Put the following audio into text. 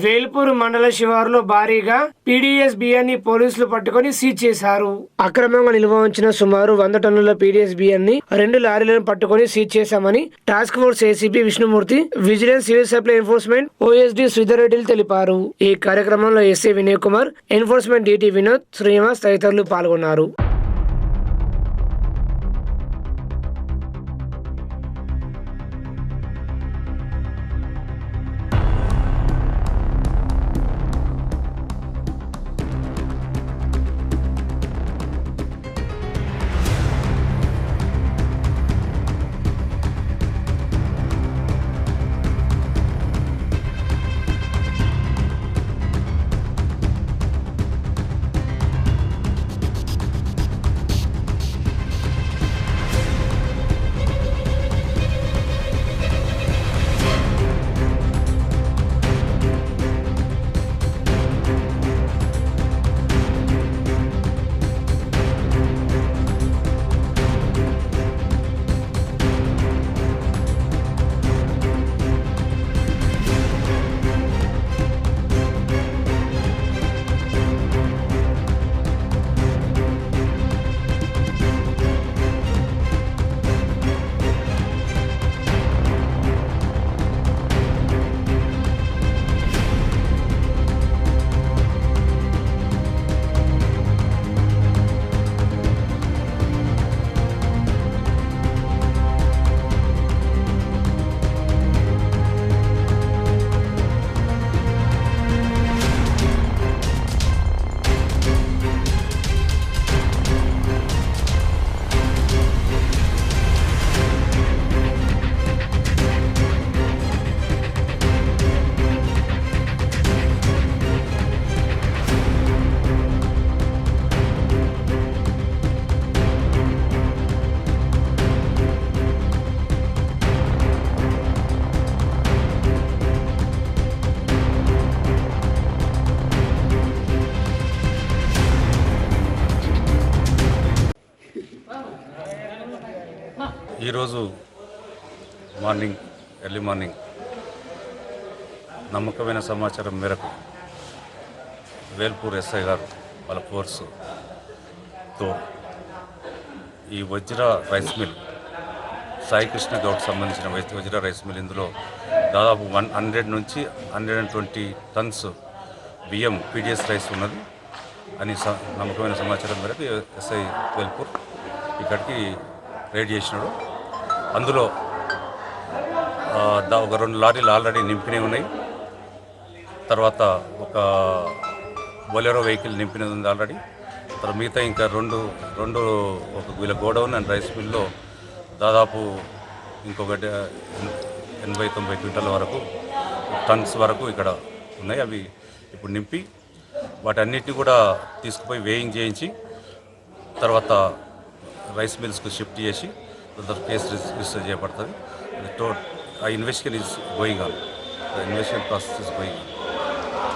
వేల్పూర్ మండల శివారులో భారీగా పీడీఎస్ బియ్యాన్ని పోలీసులు పట్టుకొని సీజ్ చేశారు. అక్రమంగా నిల్వ ఉంచిన సుమారు 100 టన్నుల పీడీఎస్ బియ్యాన్ని 2 లారీలను పట్టుకొని సీజ్ చేశామని task force ACP Vishnumurthy, vigilance, civil supply enforcement OSD Sridhar రెడ్డిలు తెలిపారు. ఈ కార్యక్రమంలో SI Vinay Kumar, enforcement DT Vinod, Srinivas తదితరులు పాల్గొన్నారు. ఈరోజు ఎర్లీ మార్నింగ్ నమ్మకమైన సమాచారం మేరకు వేల్పూర్ ఎస్ఐ గారు వాళ్ళ ఫోర్సుతో ఈ వజ్ర రైస్ మిల్, సాయి కృష్ణ గౌడ్కి సంబంధించిన వజ్ర రైస్ మిల్, ఇందులో దాదాపు 100 నుంచి 120 టన్స్ బియ్యం పీడిఎస్ రైస్ ఉన్నది అని నమ్మకమైన సమాచారం మేరకు ఎస్ఐ వేల్పూర్ ఇక్కడికి రైడ్ చేసినాడు. అందులో ఒక 2 లారీలు ఆల్రెడీ నింపినవి ఉన్నాయి. తర్వాత ఒక బొలెరో వెహికల్ నింపినది ఉంది ఆల్రెడీ. తర్వాత మిగతా ఇంకా రెండు ఒక వీళ్ళ గోడౌన్ అండ్ రైస్ మిల్లో దాదాపు ఇంకొక 80-90 క్వింటాల వరకు టన్స్ వరకు ఇక్కడ ఉన్నాయి. అవి ఇప్పుడు నింపి వాటన్నిటిని కూడా తీసుకుపోయి వేయింగ్ చేయించి తర్వాత రైస్ మిల్స్కు షిఫ్ట్ చేసి కేసు రిజిస్టర్ చేయబడుతుంది. ఆ investigation is going on. Investigation process is going on.